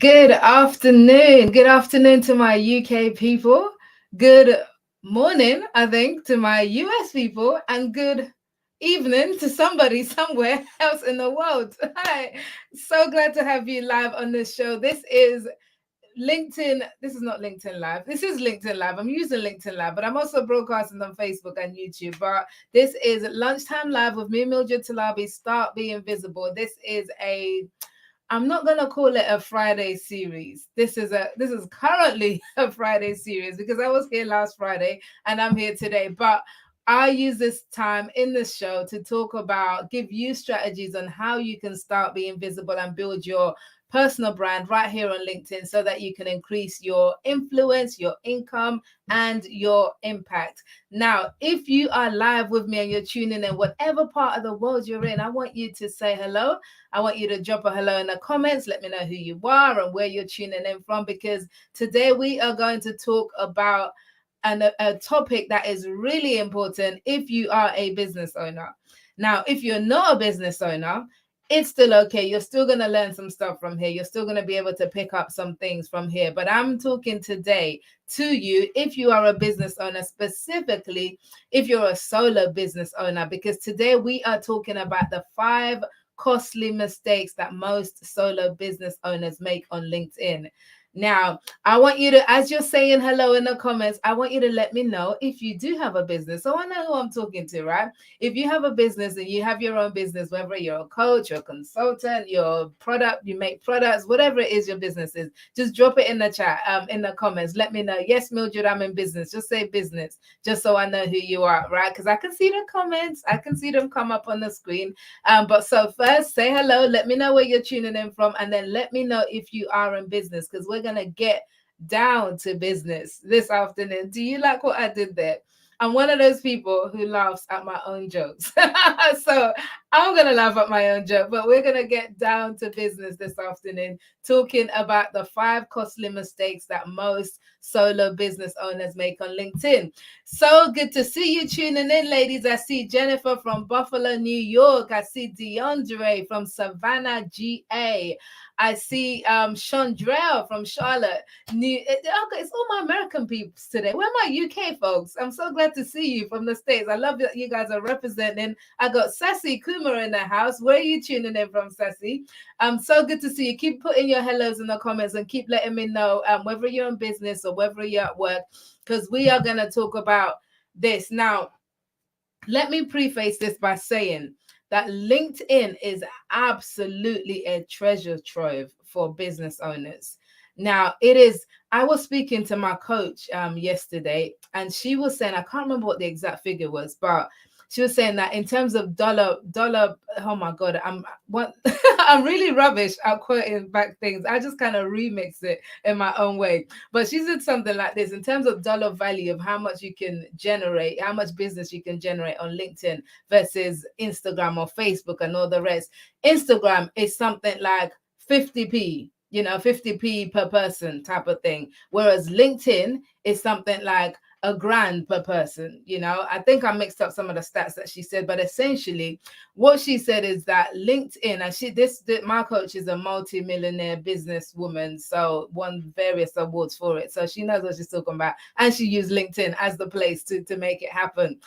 Good afternoon. Good afternoon to my UK people. Good morning, I think, to my US people, and good evening to somebody somewhere else in the world. Hi. So glad to have you live on this show. This is LinkedIn. This is not LinkedIn Live. This is LinkedIn Live. I'm using LinkedIn Live, but I'm also broadcasting on Facebook and YouTube. But this is Lunchtime Live with me, Mildred Talabi. Start being visible. This is a I'm not gonna call it a Friday series. This is currently a Friday series because I was here last Friday and I'm here today. But I use this time in the show to talk about, give you strategies on how you can start being visible and build your personal brand right here on LinkedIn so that you can increase your influence, your income, and your impact. Now, if you are live with me and you're tuning in, whatever part of the world you're in, I want you to say hello. I want you to drop a hello in the comments. Let me know who you are and where you're tuning in from, because today we are going to talk about a topic that is really important if you are a business owner. Now, if you're not a business owner, it's still okay. You're still going to learn some stuff from here. You're still going to be able to pick up some things from here. But I'm talking today to you if you are a business owner, specifically if you're a solo business owner, because today we are talking about the 5 costly mistakes that most solo business owners make on LinkedIn. Now, I want you to, as you're saying hello in the comments, I want you to let me know if you do have a business. So I know who I'm talking to, right? If you have a business and you have your own business, whether you're a coach, a consultant, your product, you make products, whatever it is your business is, just drop it in the chat, in the comments. Let me know. Yes, Mildred, I'm in business. Just say business, just so I know who you are, right? Because I can see the comments. I can see them come up on the screen. But so first, say hello. Let me know where you're tuning in from, and then let me know if you are in business, because we're gonna get down to business this afternoon. Do you like what I did there? I'm one of those people who laughs at my own jokes. So I'm going to laugh at my own joke, but we're going to get down to business this afternoon, talking about the 5 costly mistakes that most solo business owners make on LinkedIn. So good to see you tuning in, ladies. I see Jennifer from Buffalo, New York. I see DeAndre from Savannah, GA. I see Chandrell from Charlotte. Okay, it's all my American peeps today. Where are my UK folks? I'm so glad to see you from the States. I love that you guys are representing. I got Sassy Kumar in the house. Where are you tuning in from, Sassy? So good to see you. Keep putting your hellos in the comments and keep letting me know whether you're in business or whether you're at work, because we are going to talk about this. Now, let me preface this by saying that LinkedIn is absolutely a treasure trove for business owners. Now, it is. I was speaking to my coach yesterday, and she was saying, I can't remember what the exact figure was, but she was saying that in terms of dollar, oh my God, I'm really rubbish at quoting back things. I just kind of remix it in my own way. But she said something like this: in terms of dollar value of how much you can generate, how much business you can generate on LinkedIn versus Instagram or Facebook and all the rest. Instagram is something like 50p, 50p per person type of thing. Whereas LinkedIn is something like a grand per person. I think I mixed up some of the stats that she said, but essentially what she said is that LinkedIn, and my coach is a multi-millionaire businesswoman, so won various awards for it, so she knows what she's talking about, and she used LinkedIn as the place to make it happen.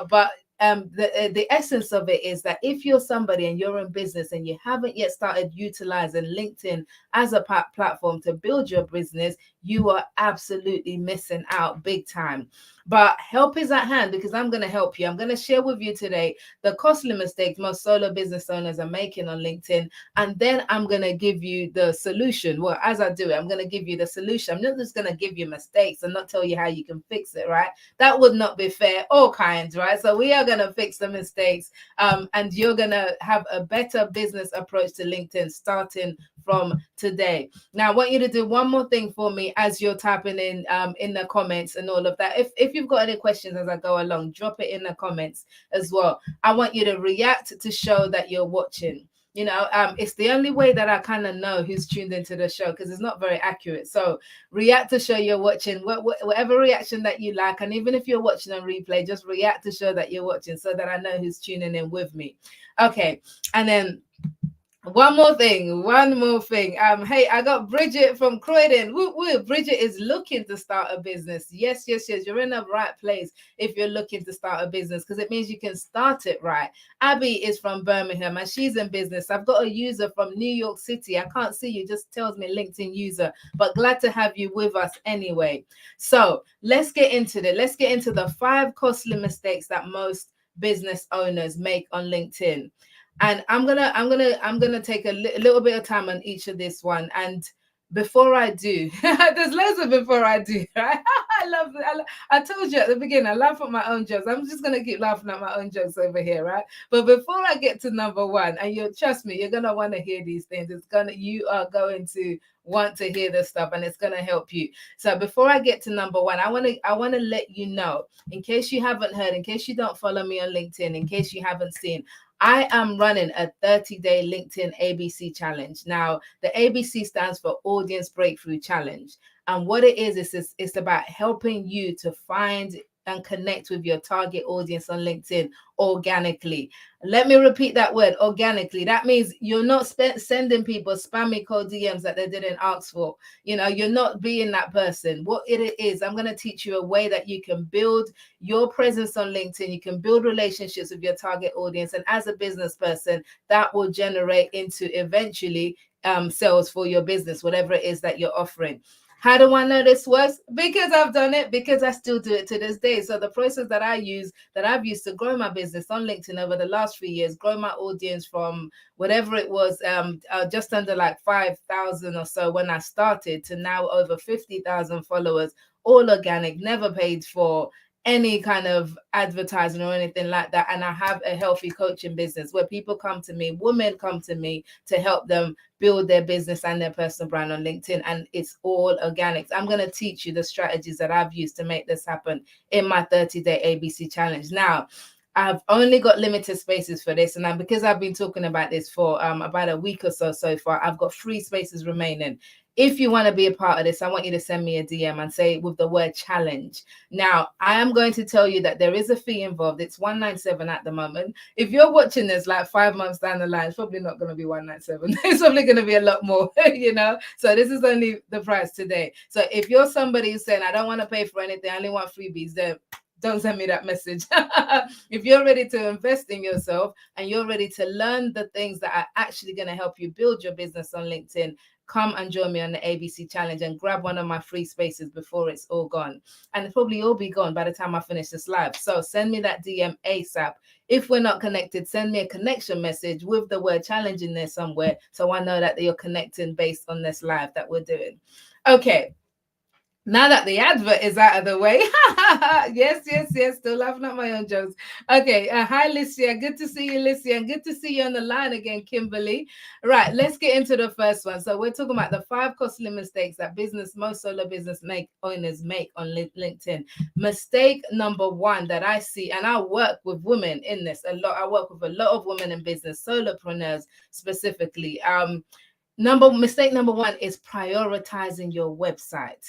But the essence of it is that if you're somebody and you're in business and you haven't yet started utilizing LinkedIn as a platform to build your business, you are absolutely missing out big time. But help is at hand, because I'm going to help you. I'm going to share with you today the costly mistakes most solo business owners are making on LinkedIn. And then I'm going to give you the solution. Well, as I do it, I'm going to give you the solution. I'm not just going to give you mistakes and not tell you how you can fix it, right? That would not be fair or kind, right? So we are going to fix the mistakes, and you're going to have a better business approach to LinkedIn starting from today. Now, I want you to do one more thing for me as you're typing in the comments and all of that. If you've got any questions as I go along, drop it in the comments as well. I want you to react to show that you're watching. It's the only way that I kind of know who's tuned into the show, because it's not very accurate. So react to show you're watching, whatever reaction that you like. And even if you're watching on replay, just react to show that you're watching so that I know who's tuning in with me. Okay. And then One more thing. Hey, I got Bridget from Croydon. Woo woo. Bridget is looking to start a business. Yes, yes, yes. You're in the right place if you're looking to start a business, because it means you can start it right. Abby is from Birmingham and she's in business. I've got a user from New York City. I can't see you, just tells me LinkedIn user, but glad to have you with us anyway. So let's get into it. Let's get into the 5 costly mistakes that most business owners make on LinkedIn. And I'm gonna take a little bit of time on each of this one. And before I do, there's loads of before I do, right? I told you at the beginning, I laugh at my own jokes. I'm just gonna keep laughing at my own jokes over here, right? But before I get to number one, and you trust me, you're gonna want to hear these things. You are going to want to hear this stuff, and it's gonna help you. So before I get to number one, I wanna let you know, in case you haven't heard, in case you don't follow me on LinkedIn, in case you haven't seen, I am running a 30-day LinkedIn ABC challenge. Now, the ABC stands for Audience Breakthrough Challenge. And what it is it's about helping you to find and connect with your target audience on LinkedIn organically. Let me repeat that word, organically. That means you're not sending people spammy cold DMs that they didn't ask for. You're not being that person. What it is, I'm going to teach you a way that you can build your presence on LinkedIn. You can build relationships with your target audience. And as a business person, that will generate into eventually sales for your business, whatever it is that you're offering. How do I know this works? Because I've done it, because I still do it to this day. So the process that I've used to grow my business on LinkedIn over the last 3 years, grow my audience from whatever it was, just under like 5,000 or so when I started, to now over 50,000 followers, all organic, never paid for any kind of advertising or anything like that. And I have a healthy coaching business where people come to me, women come to me to help them build their business and their personal brand on LinkedIn. And it's all organic. I'm going to teach you the strategies that I've used to make this happen in my 30-day ABC challenge. Now, I've only got limited spaces for this, and because I've been talking about this for about a week or so far, I've got 3 spaces remaining. If you want to be a part of this, I want you to send me a DM and say with the word challenge. Now, I am going to tell you that there is a fee involved. It's $197 at the moment. If you're watching this like 5 months down the line, it's probably not going to be $197. It's probably going to be a lot more, So this is only the price today. So if you're somebody who's saying, I don't want to pay for anything, I only want freebies, then don't send me that message. If you're ready to invest in yourself and you're ready to learn the things that are actually going to help you build your business on LinkedIn, come and join me on the ABC challenge and grab one of my free spaces before it's all gone. And it's probably all be gone by the time I finish this live. So send me that DM ASAP. If we're not connected, send me a connection message with the word challenge in there somewhere, so I know that you're connecting based on this live that we're doing. Okay. Now that the advert is out of the way, yes, still laughing at my own jokes. Okay, hi, Licia. Good to see you, Licia, and good to see you on the line again, Kimberly. Right, let's get into the first one. So we're talking about the 5 costly mistakes that most solo business owners make on LinkedIn. Mistake number 1 that I see, and I work with women in this a lot. I work with a lot of women in business, solopreneurs specifically. Mistake number 1 is prioritizing your website.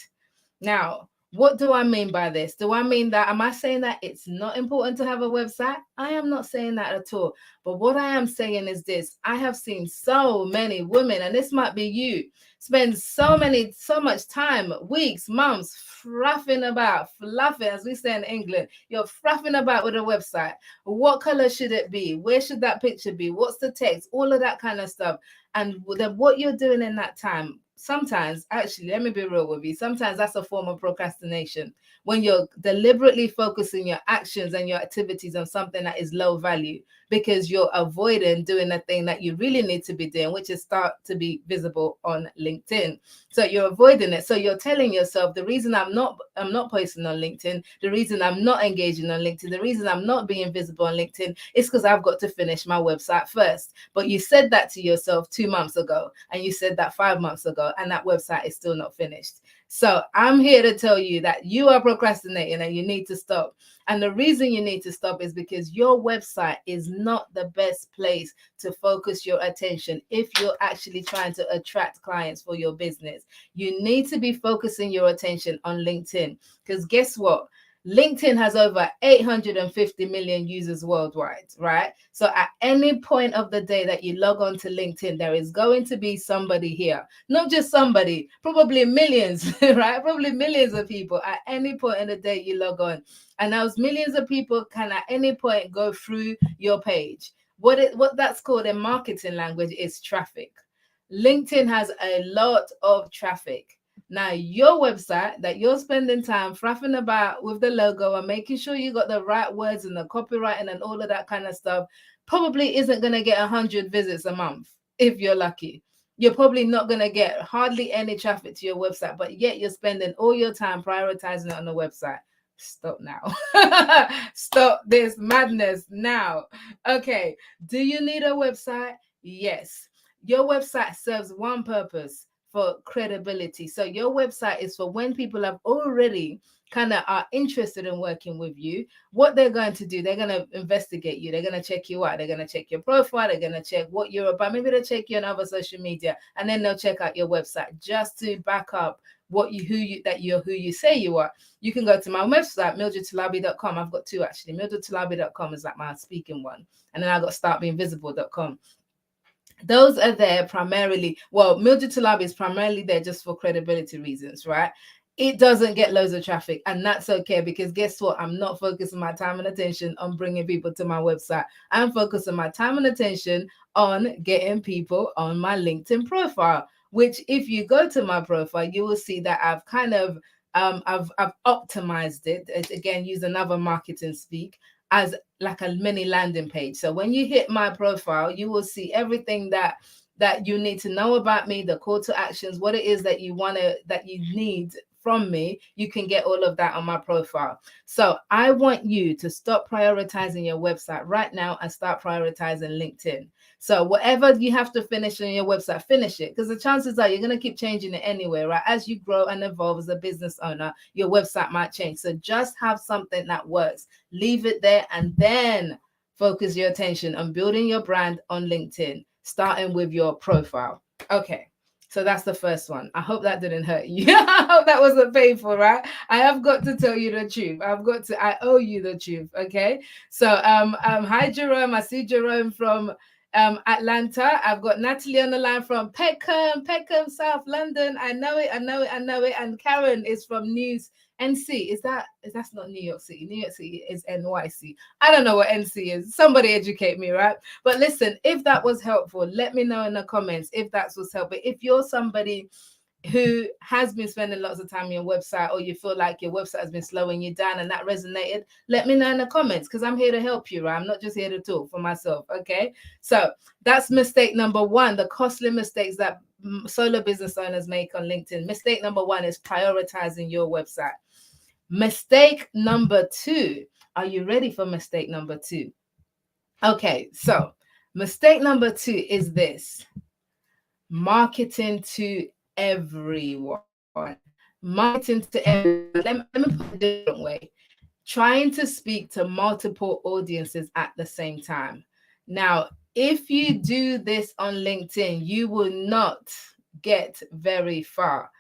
Now, what do I mean by this? Am I saying that it's not important to have a website? I am not saying that at all. But what I am saying is this: I have seen so many women, and this might be you, spend so much time, weeks, months, fluffing, as we say in England. You're fluffing about with a website. What color should it be? Where should that picture be? What's the text? All of that kind of stuff. And then what you're doing in that time, sometimes, actually, let me be real with you, sometimes that's a form of procrastination, when you're deliberately focusing your actions and your activities on something that is low value, because you're avoiding doing the thing that you really need to be doing, which is start to be visible on LinkedIn. So you're avoiding it. So you're telling yourself, the reason I'm not posting on LinkedIn, the reason I'm not engaging on LinkedIn, the reason I'm not being visible on LinkedIn is because I've got to finish my website first. But you said that to yourself 2 months ago, and you said that 5 months ago, and that website is still not finished. So I'm here to tell you that you are procrastinating and you need to stop. And the reason you need to stop is because your website is not the best place to focus your attention if you're actually trying to attract clients for your business. You need to be focusing your attention on LinkedIn, because guess what? LinkedIn has over 850 million users worldwide, right? So at any point of the day that you log on to LinkedIn, there is going to be somebody here. Not just somebody, probably millions, right? Probably millions of people at any point in the day you log on. And those millions of people can at any point go through your page. What that's called in marketing language is traffic. LinkedIn has a lot of traffic. Now, your website that you're spending time fraffing about with the logo and making sure you got the right words and the copywriting and all of that kind of stuff probably isn't going to get 100 visits a month if you're lucky. You're probably not going to get hardly any traffic to your website, but yet you're spending all your time prioritizing it on the website. Stop now. Stop this madness now. Okay. Do you need a website? Yes. Your website serves one purpose, for credibility. So your website is for when people have already kind of are interested in working with you. What they're going to do, they're going to investigate you. They're going to check you out. They're going to check your profile. They're going to check what you're about. Maybe they'll check you on other social media, and then they'll check out your website just to back up who you say you are. You can go to my website, mildredtalabi.com. I've got two actually. mildredtalabi.com is like my speaking one, and then I got startbeingvisible.com. Those are there primarily. Well, Mildred Talabi is primarily there just for credibility reasons, right? It doesn't get loads of traffic, and that's okay, because guess what? I'm not focusing my time and attention on bringing people to my website. I'm focusing my time and attention on getting people on my LinkedIn profile, which if you go to my profile, you will see that I've kind of I've optimized it. Again, use another marketing speak, as like a mini landing page. So when you hit my profile, you will see everything that you need to know about me, the call to actions, what it is that you need from me. You can get all of that on my profile. So I want you to stop prioritizing your website right now and start prioritizing LinkedIn. So whatever you have to finish on your website, finish it, because the chances are you're going to keep changing it anyway, right? As you grow and evolve as a business owner, your website might change. So just have something that works. Leave it there, and then focus your attention on building your brand on LinkedIn, starting with your profile. Okay. So that's the first one. I hope that didn't hurt you. I hope that wasn't painful, right? I have got to tell you the truth. I owe you the truth. Okay. So hi Jerome. I see Jerome from Atlanta. I've got Natalie on the line from Peckham, South London. I know it. And Karen is from News NC. That's not New York City. New York City is NYC. I don't know what NC is. Somebody educate me, right? But listen, if that was helpful, let me know in the comments if that was helpful. If you're somebody who has been spending lots of time on your website, or you feel like your website has been slowing you down and that resonated, let me know in the comments, because I'm here to help you, right? I'm not just here to talk for myself. Okay. So that's mistake number one, the costly mistakes that solo business owners make on LinkedIn. Mistake number one is prioritizing your website. Mistake number two. Are you ready for mistake number two? Okay. So mistake number two is this: marketing to everyone. Marketing to everyone. Let me put it a different way. Trying to speak to multiple audiences at the same time. Now, if you do this on LinkedIn, you will not get very far.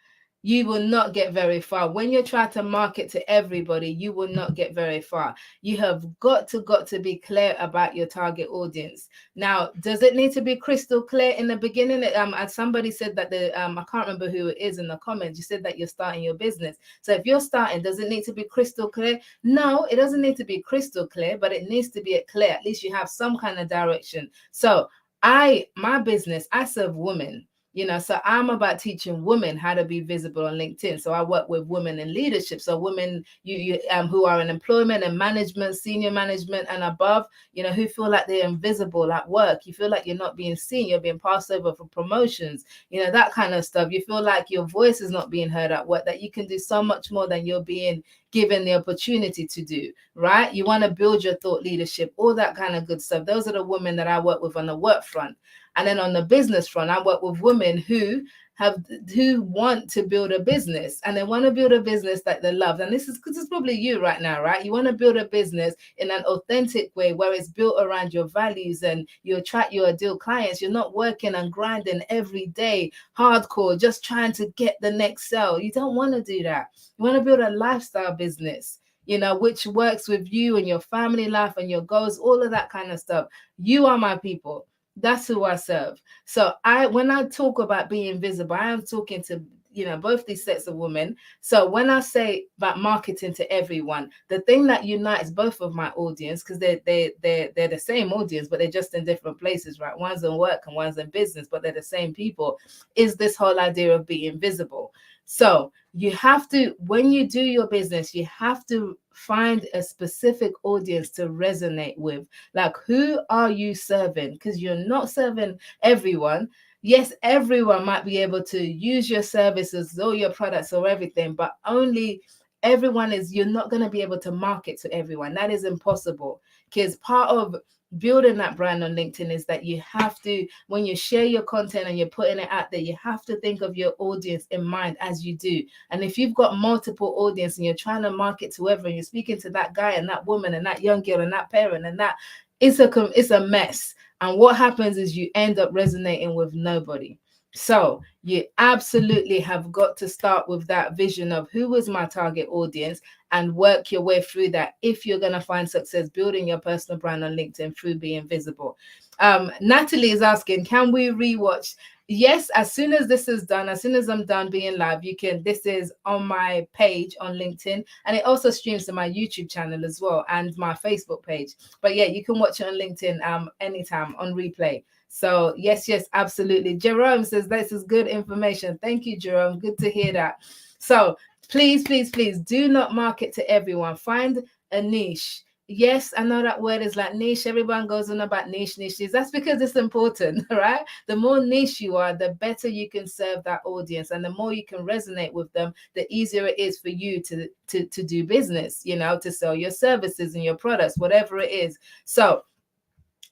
You will not get very far. When you try to market to everybody, you will not get very far. You have got to be clear about your target audience. Now, does it need to be crystal clear in the beginning? As somebody said that I can't remember who it is in the comments. You said that you're starting your business. So if you're starting, does it need to be crystal clear? No, it doesn't need to be crystal clear, but it needs to be clear. At least you have some kind of direction. So my business, I serve women. So I'm about teaching women how to be visible on LinkedIn. So I work with women in leadership. So women who are in employment and management, senior management and above, who feel like they're invisible at work. You feel like you're not being seen. You're being passed over for promotions, that kind of stuff. You feel like your voice is not being heard at work, that you can do so much more than you're being given the opportunity to do, right? You want to build your thought leadership, all that kind of good stuff. Those are the women that I work with on the work front. And then on the business front, I work with women who want to build a business, and they want to build a business that they love. And this is because it's probably you right now, right? You want to build a business in an authentic way where it's built around your values and you attract your ideal clients. You're not working and grinding every day, hardcore, just trying to get the next sale. You don't want to do that. You want to build a lifestyle business. which works with you and your family life and your goals, all of that kind of stuff. You are my people. That's who I serve. So when I talk about being visible, I am talking to both these sets of women. So when I say about marketing to everyone, the thing that unites both of my audience, because they're the same audience, but they're just in different places, right? One's in work and one's in business, but they're the same people, is this whole idea of being visible. So you have to, when you do your business, you have to find a specific audience to resonate with. Like, who are you serving? Because you're not serving everyone. Yes, everyone might be able to use your services or your products or everything, but only everyone you're not going to be able to market to everyone. That is impossible, because part of building that brand on LinkedIn is that you have to, when you share your content and you're putting it out there, you have to think of your audience in mind as you do. And if you've got multiple audience and you're trying to market to everyone, you're speaking to that guy and that woman and that young girl and that parent and that, it's a mess. And what happens is you end up resonating with nobody. So you absolutely have got to start with that vision of who is my target audience and work your way through that if you're going to find success building your personal brand on LinkedIn through being visible. Natalie is asking, can we rewatch? Yes, as soon as this is done, as soon as I'm done being live, this is on my page on LinkedIn, and it also streams to my YouTube channel as well and my Facebook page. But yeah, you can watch it on LinkedIn anytime on replay. So yes, absolutely. Jerome says this is good information. Thank you, Jerome. Good to hear that. So please do not market to everyone. Find a niche. Yes, I know that word is like niche. Everyone goes on about niches. That's because it's important, right? The more niche you are, the better you can serve that audience, and the more you can resonate with them, the easier it is for you to do business, to sell your services and your products, whatever it is. So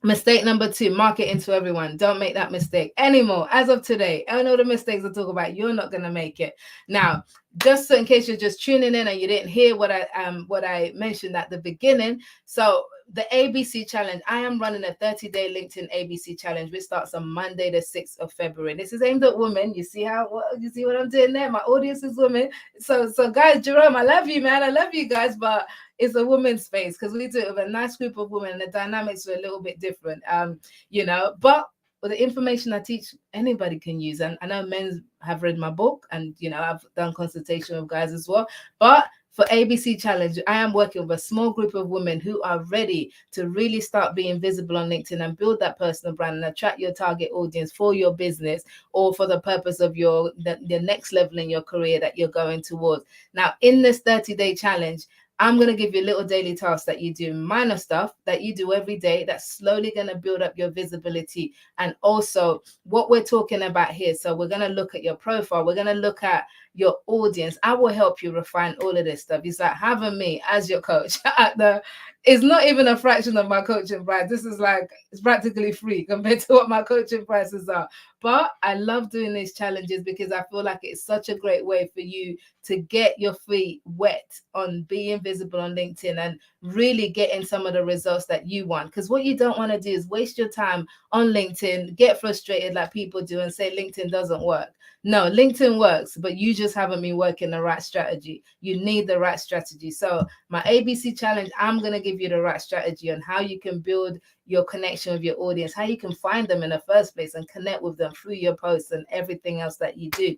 mistake number 2, marketing to everyone. Don't make that mistake anymore. As of today, I know the mistakes I talk about, you're not going to make it. Now, just so in case you're just tuning in and you didn't hear what I mentioned at the beginning. So the ABC challenge, I am running a 30-day LinkedIn ABC challenge, which starts on Monday, the 6th of February. This is aimed at women. You see what I'm doing there? My audience is women. So guys, Jerome, I love you, man. I love you guys, but it's a women's space because we do it with a nice group of women and the dynamics are a little bit different. But the information I teach, anybody can use. And I know men have read my book, and I've done consultation with guys as well. But for ABC Challenge, I am working with a small group of women who are ready to really start being visible on LinkedIn and build that personal brand and attract your target audience for your business or for the purpose of the next level in your career that you're going towards. Now, in this 30-day challenge, I'm going to give you little daily tasks that you do, minor stuff that you do every day that's slowly going to build up your visibility. And also what we're talking about here. So we're going to look at your profile. We're going to look at your audience. I will help you refine all of this stuff. It's like having me as your coach it's not even a fraction of my coaching price. This is it's practically free compared to what my coaching prices are. But I love doing these challenges because I feel like it's such a great way for you to get your feet wet on being visible on LinkedIn and really getting some of the results that you want. Because what you don't want to do is waste your time on LinkedIn, get frustrated like people do and say LinkedIn doesn't work. No, LinkedIn works, but you just haven't been working the right strategy. You need the right strategy. So my ABC challenge, I'm going to give you the right strategy on how you can build your connection with your audience, how you can find them in the first place and connect with them through your posts and everything else that you do.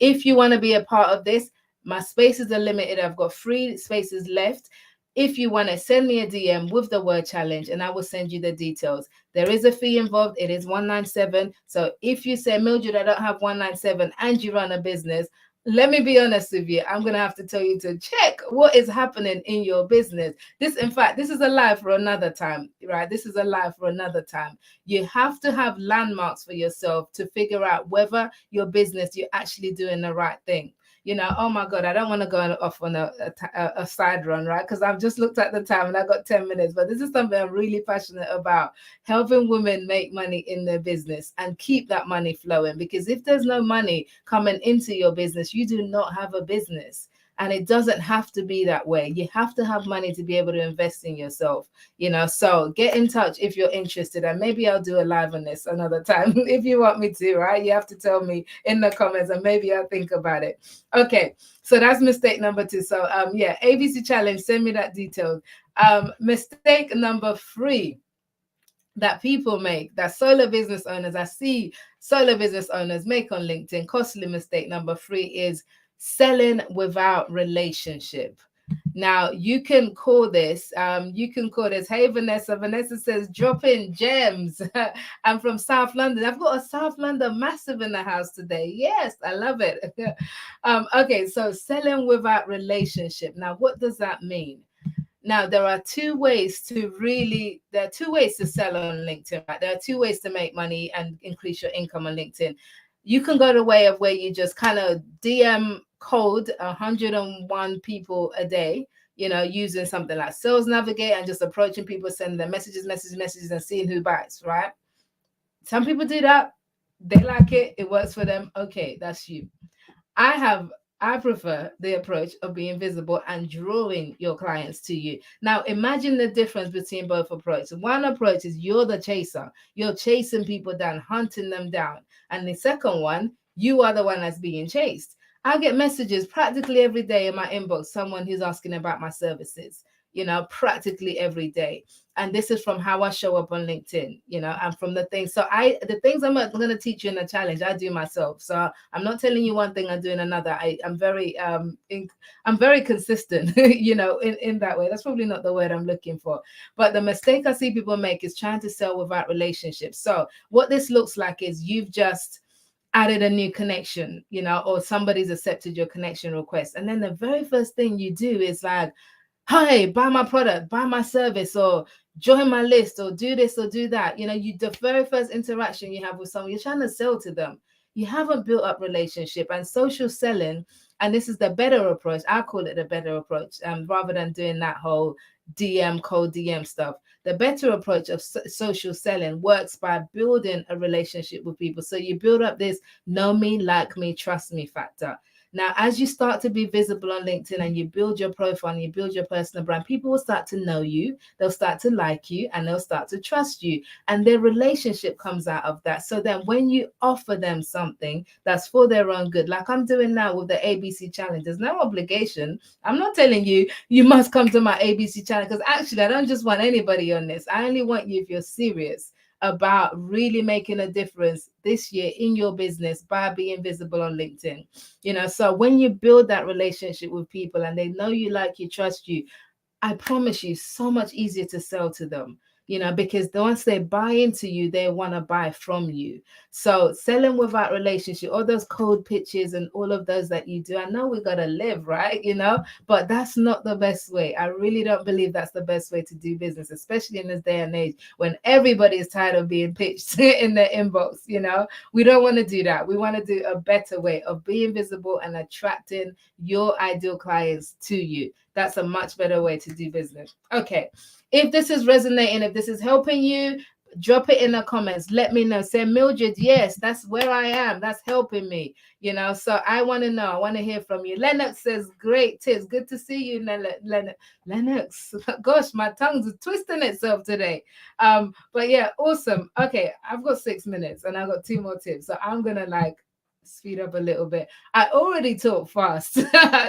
If you want to be a part of this, my spaces are limited. I've got 3 spaces left. If you want to send me a DM with the word challenge and I will send you the details. There is a fee involved. It is $197. So if you say, Mildred, I don't have $197 and you run a business, let me be honest with you. I'm going to have to tell you to check what is happening in your business. This is a live for another time, right? This is a live for another time. You have to have landmarks for yourself to figure out whether your business, you're actually doing the right thing. Oh my God, I don't want to go off on a side run, right? Because I've just looked at the time and I got 10 minutes, but this is something I'm really passionate about, helping women make money in their business and keep that money flowing. Because if there's no money coming into your business, you do not have a business. And it doesn't have to be that way. You have to have money to be able to invest in yourself, so get in touch if you're interested, and maybe I'll do a live on this another time if you want me to, right? You have to tell me in the comments and maybe I'll think about it. Okay, so that's mistake number 2. So yeah, ABC challenge, send me that detail. Mistake number 3 that people make, that solo business owners, I see solo business owners make on LinkedIn, costly mistake number 3 is selling without relationship. Now you can call this, hey Vanessa. Vanessa says dropping gems. I'm from South London. I've got a South London massive in the house today. Yes, I love it. Okay, so selling without relationship. Now, what does that mean? Now, there are two ways to sell on LinkedIn, right? There are 2 ways to make money and increase your income on LinkedIn. You can go the way of where you just kind of DM code 101 people a day, using something like Sales Navigator and just approaching people, sending them messages, and seeing who buys, right? Some people do that. They like it. It works for them. Okay, that's you. I prefer the approach of being visible and drawing your clients to you. Now, imagine the difference between both approaches. One approach is you're the chaser. You're chasing people down, hunting them down. And the second one, you are the one that's being chased. I get messages practically every day in my inbox, someone who's asking about my services, practically every day. And this is from how I show up on LinkedIn, and from the things. So the things I'm going to teach you in the challenge, I do myself. So I'm not telling you one thing, I'm doing another. I'm very consistent, in that way. That's probably not the word I'm looking for. But the mistake I see people make is trying to sell without relationships. So what this looks like is you've just added a new connection, or somebody's accepted your connection request. And then the very first thing you do is like, hi, buy my product, buy my service, or join my list, or do this or do that. The very first interaction you have with someone, you're trying to sell to them. You haven't built up relationship. And social selling, and this is the better approach, I call it the better approach, rather than doing that whole cold DM stuff. The better approach of social selling works by building a relationship with people. So you build up this know me, like me, trust me factor. Now, as you start to be visible on LinkedIn and you build your profile and you build your personal brand, people will start to know you, they'll start to like you, and they'll start to trust you. And their relationship comes out of that. So then when you offer them something that's for their own good, like I'm doing now with the ABC challenge, there's no obligation. I'm not telling you, you must come to my ABC challenge, because actually I don't just want anybody on this. I only want you if you're serious about really making a difference this year in your business by being visible on LinkedIn. So when you build that relationship with people and they know you, like you, trust you, I promise you, so much easier to sell to them, because once they buy into you, they want to buy from you. So selling without relationship, all those cold pitches and all of those that you do, I know we got to live, right? But that's not the best way. I really don't believe that's the best way to do business, especially in this day and age when everybody is tired of being pitched in their inbox. We don't want to do that. We want to do a better way of being visible and attracting your ideal clients to you. That's a much better way to do business. Okay. If this is resonating, if this is helping you, drop it in the comments. Let me know. Say, Mildred, yes, that's where I am. That's helping me. So I want to know. I want to hear from you. Lennox says, great tips. Good to see you, Lennox. Gosh, my tongue's twisting itself today. But yeah, awesome. Okay, I've got 6 minutes and I've got 2 more tips. So I'm going to speed up a little bit. I already talk fast.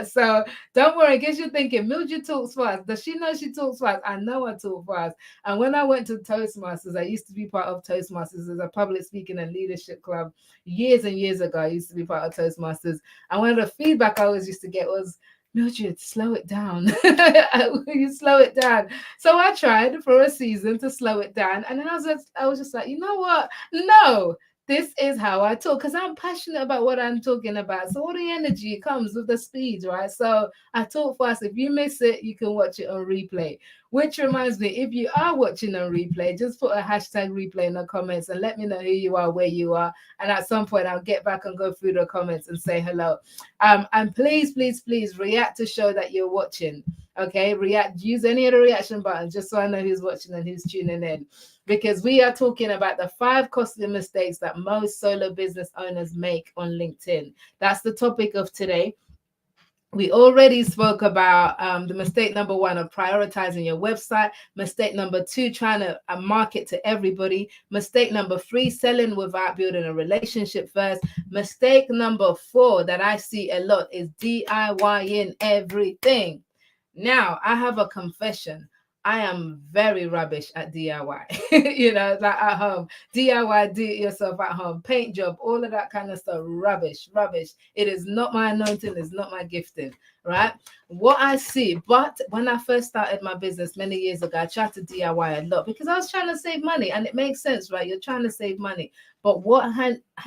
So don't worry, in case you're thinking, Mildred talks fast. Does she know she talks fast? I know I talk fast. And when I went to Toastmasters, I used to be part of Toastmasters as a public speaking and leadership club years and years ago. I used to be part of Toastmasters. And one of the feedback I always used to get was, Mildred, slow it down. You slow it down. So I tried for a season to slow it down. And then I was just like, you know what? No. This is how I talk, because I'm passionate about what I'm talking about. So all the energy comes with the speed, right? So I talk fast. If you miss it, you can watch it on replay. Which reminds me, if you are watching on replay, just put a hashtag replay in the comments and let me know who you are, where you are. And at some point, I'll get back and go through the comments and say hello. And please, please, please react to show that you're watching. Okay, use any of the reaction buttons just so I know who's watching and who's tuning in. Because we are talking about the 5 costly mistakes that most solo business owners make on LinkedIn. That's the topic of today. We already spoke about the mistake number one of prioritizing your website. Mistake number two, trying to market to everybody. Mistake number three, selling without building a relationship first. Mistake number four that I see a lot is DIYing everything. Now, I have a confession. I am very rubbish at DIY. Like at home, DIY, do it yourself at home, paint job, all of that kind of stuff. Rubbish, rubbish. It is not my anointing, it's not my gifting, right? What I see, but when I first started my business many years ago, I tried to DIY a lot because I was trying to save money, and it makes sense, right? You're trying to save money. But what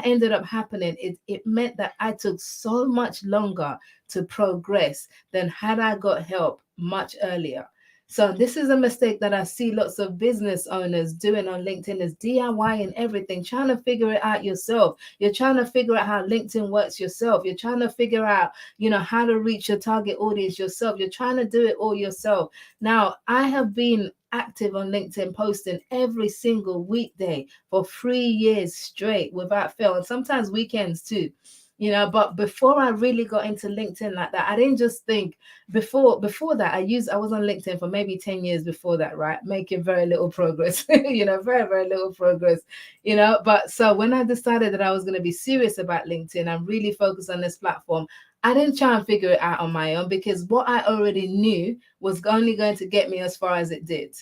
ended up happening is it meant that I took so much longer to progress than had I got help much earlier. So this is a mistake that I see lots of business owners doing on LinkedIn, is DIYing everything, trying to figure it out yourself. You're trying to figure out how LinkedIn works yourself. You're trying to figure out, how to reach your target audience yourself. You're trying to do it all yourself. Now, I have been active on LinkedIn, posting every single weekday for 3 years straight without fail, and sometimes weekends too. But before I really got into LinkedIn like that, I didn't just think before that. I was on LinkedIn for maybe 10 years before that, right? Making very little progress, very, very little progress, But so when I decided that I was going to be serious about LinkedIn and really focus on this platform, I didn't try and figure it out on my own, because what I already knew was only going to get me as far as it did.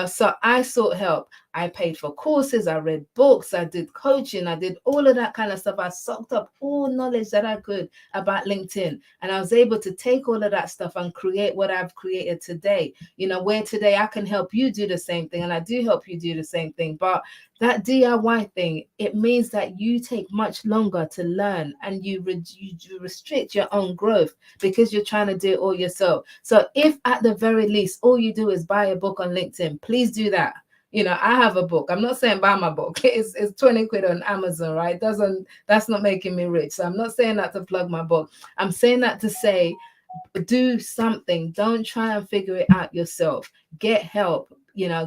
So I sought help. I paid for courses, I read books, I did coaching, I did all of that kind of stuff. I soaked up all knowledge that I could about LinkedIn. And I was able to take all of that stuff and create what I've created today, where today I can help you do the same thing. And I do help you do the same thing. But that DIY thing, it means that you take much longer to learn, and you restrict your own growth because you're trying to do it all yourself. So if at the very least, all you do is buy a book on LinkedIn, please do that. I have a book. I'm not saying buy my book. It's 20 quid on Amazon, right? That's not making me rich. So I'm not saying that to plug my book. I'm saying that to say, do something. Don't try and figure it out yourself. Get help,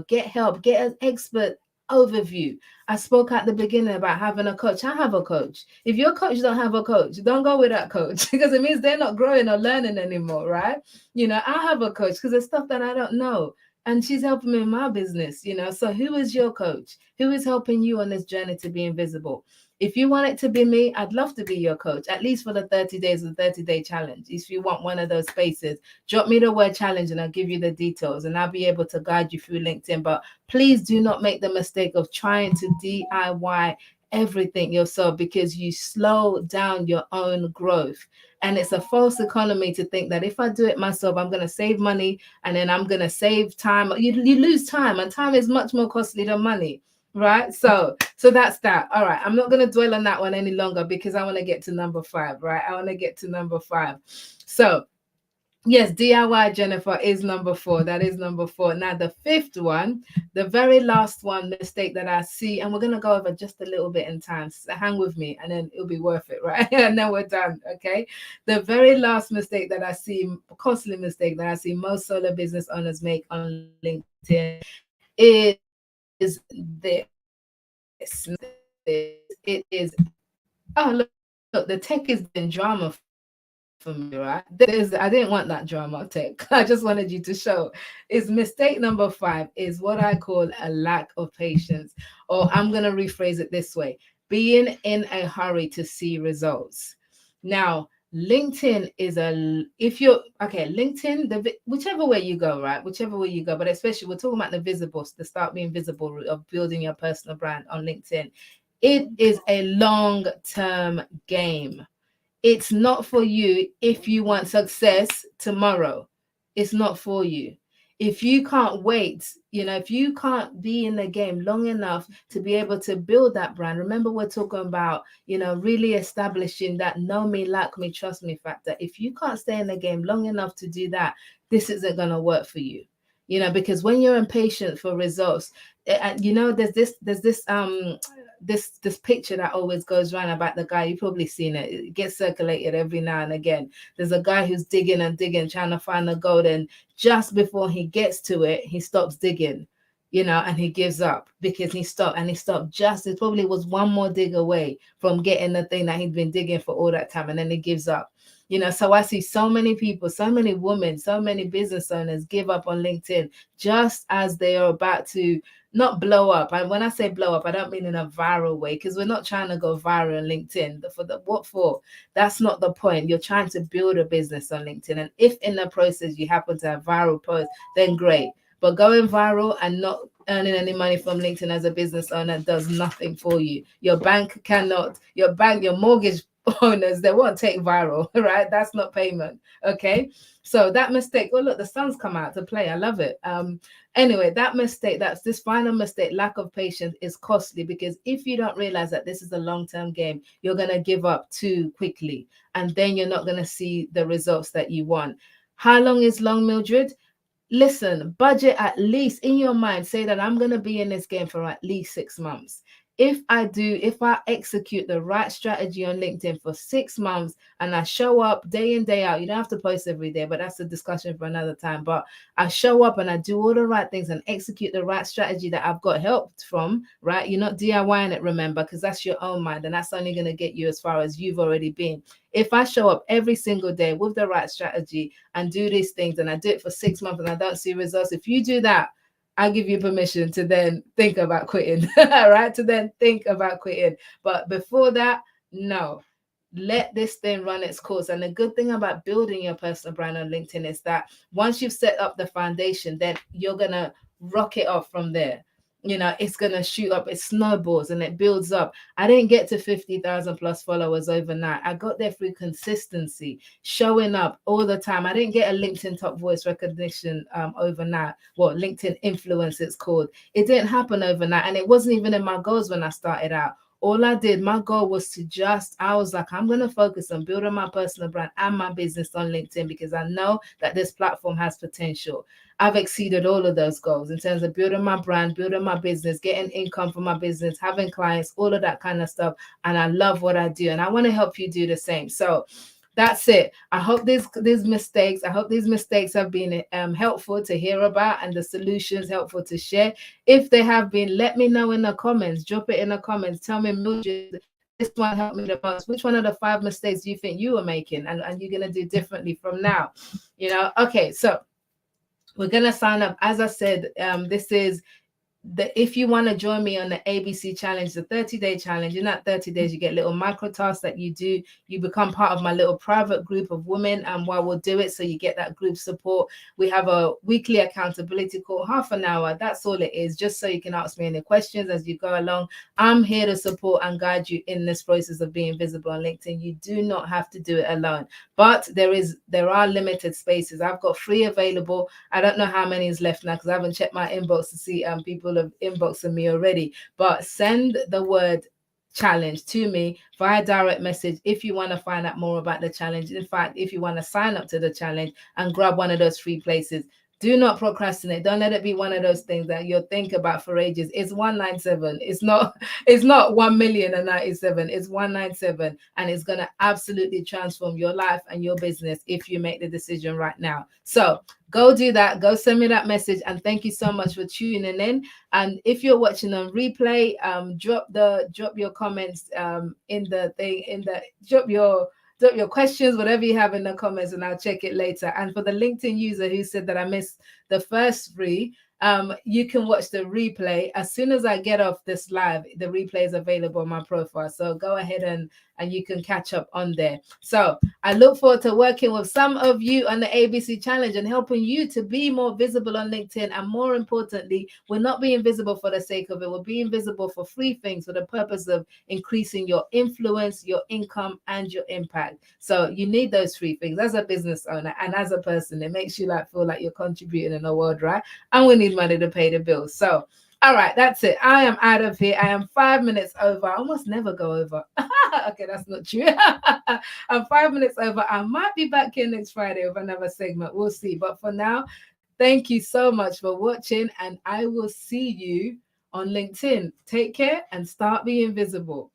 get help, get an expert overview. I spoke at the beginning about having a coach. I have a coach. If your coach don't have a coach, don't go with that coach because it means they're not growing or learning anymore, right? I have a coach because there's stuff that I don't know, and she's helping me in my business. So who is your coach? Who is helping you on this journey to be invisible? If you want it to be me, I'd love to be your coach, at least for the 30 days of the 30-day challenge. If you want one of those spaces, drop me the word challenge and I'll give you the details, and I'll be able to guide you through LinkedIn. But please do not make the mistake of trying to DIY everything yourself, because you slow down your own growth. And it's a false economy to think that if I do it myself, I'm going to save money and then I'm going to save time. You lose time, and time is much more costly than money. Right. So that's that. All right. I'm not going to dwell on that one any longer because I want to get to number 5. Right. I want to get to number 5. So yes, DIY, Jennifer, is number 4. That is number 4. Now, the 5th one, the very last one mistake that I see, and we're going to go over just a little bit in time. So hang with me and then it'll be worth it, right? And then we're done. Okay. The very last mistake that I see, costly mistake that I see most solo business owners make on LinkedIn is this. It is, oh, look, the tech is in drama for me, right? I didn't want that drama tech. I just wanted you to show. Is mistake number 5 is what I call a lack of patience, or I'm going to rephrase it this way: being in a hurry to see results. Now, LinkedIn is if you're okay, LinkedIn, whichever way you go, right? Whichever way you go, but especially we're talking about the visible, the start being visible of building your personal brand on LinkedIn. It is a long-term game. It's not for you if you want success tomorrow. It's not for you. If you can't wait, if you can't be in the game long enough to be able to build that brand, remember we're talking about, really establishing that know me, like me, trust me factor. If you can't stay in the game long enough to do that, this isn't going to work for you. Because when you're impatient for results, there's this picture that always goes around about the guy. You've probably seen it. It gets circulated every now and again. There's a guy who's digging and digging, trying to find the gold, and just before he gets to it, he stops digging, and he gives up because he stopped just, it probably was one more dig away from getting the thing that he'd been digging for all that time, and then he gives up. So I see so many people, so many women, so many business owners give up on LinkedIn just as they are about to not blow up. And when I say blow up, I don't mean in a viral way, because we're not trying to go viral on LinkedIn. What for? That's not the point. You're trying to build a business on LinkedIn. And if in the process you happen to have viral posts, then great. But going viral and not earning any money from LinkedIn as a business owner does nothing for you. Your bank cannot, your mortgage owners, they won't take viral, right? That's not payment. Okay. So that mistake, oh look, the sun's come out to play. I love it. Anyway, that mistake, that's this final mistake, lack of patience, is costly, because if you don't realize that this is a long-term game, you're going to give up too quickly, and then you're not going to see the results that you want. How long is long, Mildred? Listen, budget at least in your mind. Say that I'm going to be in this game for at least 6 months. If I execute the right strategy on LinkedIn for 6 months and I show up day in, day out, you don't have to post every day, but that's a discussion for another time. But I show up and I do all the right things and execute the right strategy that I've got help from, right? You're not DIYing it, remember, because that's your own mind, and that's only going to get you as far as you've already been. If I show up every single day with the right strategy and do these things, and I do it for 6 months and I don't see results, if you do that, I give you permission to then think about quitting, right? To then think about quitting. But before that, no. Let this thing run its course. And the good thing about building your personal brand on LinkedIn is that once you've set up the foundation, then you're going to rock it off from there. It's going to shoot up, it snowballs and it builds up. I didn't get to 50,000 plus followers overnight. I got there through consistency, showing up all the time. I didn't get a LinkedIn top voice recognition overnight. Well, LinkedIn influence, it's called. It didn't happen overnight. And it wasn't even in my goals when I started out. All I did, my goal was I was like, I'm going to focus on building my personal brand and my business on LinkedIn, because I know that this platform has potential. I've exceeded all of those goals in terms of building my brand, building my business, getting income from my business, having clients, all of that kind of stuff. And I love what I do. And I want to help you do the same. So that's it. I hope these mistakes have been helpful to hear about, and the solutions helpful to share. If they have been, let me know in the comments. Drop it in the comments. Tell me, Mildred, this one helped me the most. Which one of the 5 mistakes do you think you were making and you're going to do differently from now? Okay, so we're going to sign up. As I said, this is if you want to join me on the ABC challenge, the 30-day challenge, in that 30 days, you get little micro tasks that you do. You become part of my little private group of women, and while we'll do it, so you get that group support. We have a weekly accountability call, half an hour. That's all it is, just so you can ask me any questions as you go along. I'm here to support and guide you in this process of being visible on LinkedIn. You do not have to do it alone, but there are limited spaces. I've got 3 available. I don't know how many is left now, because I haven't checked my inbox to see people have inboxed me already. But send the word challenge to me via direct message if you want to find out more about the challenge. In fact, if you want to sign up to the challenge and grab one of those free places, do not procrastinate. Don't let it be one of those things that you'll think about for ages. It's 197. It's not 1,000,097. It's 197. And it's going to absolutely transform your life and your business if you make the decision right now. So go do that. Go send me that message. And thank you so much for tuning in. And if you're watching on replay, drop your comments drop your questions, whatever you have in the comments, and I'll check it later. And for the LinkedIn user who said that I missed the first 3, you can watch the replay. As soon as I get off this live, the replay is available on my profile. So go ahead and you can catch up on there. So I look forward to working with some of you on the ABC challenge and helping you to be more visible on LinkedIn. And more importantly, we're not being visible for the sake of it. We're being visible for 3 things, for the purpose of increasing your influence, your income, and your impact. So you need those 3 things as a business owner and as a person. It makes you feel like you're contributing in the world, right? And we need money to pay the bills. So all right, that's it. I am out of here. I am 5 minutes over. I almost never go over. Okay, that's not true. I'm 5 minutes over. I might be back here next Friday with another segment. We'll see. But for now, thank you so much for watching, and I will see you on LinkedIn. Take care and start being visible.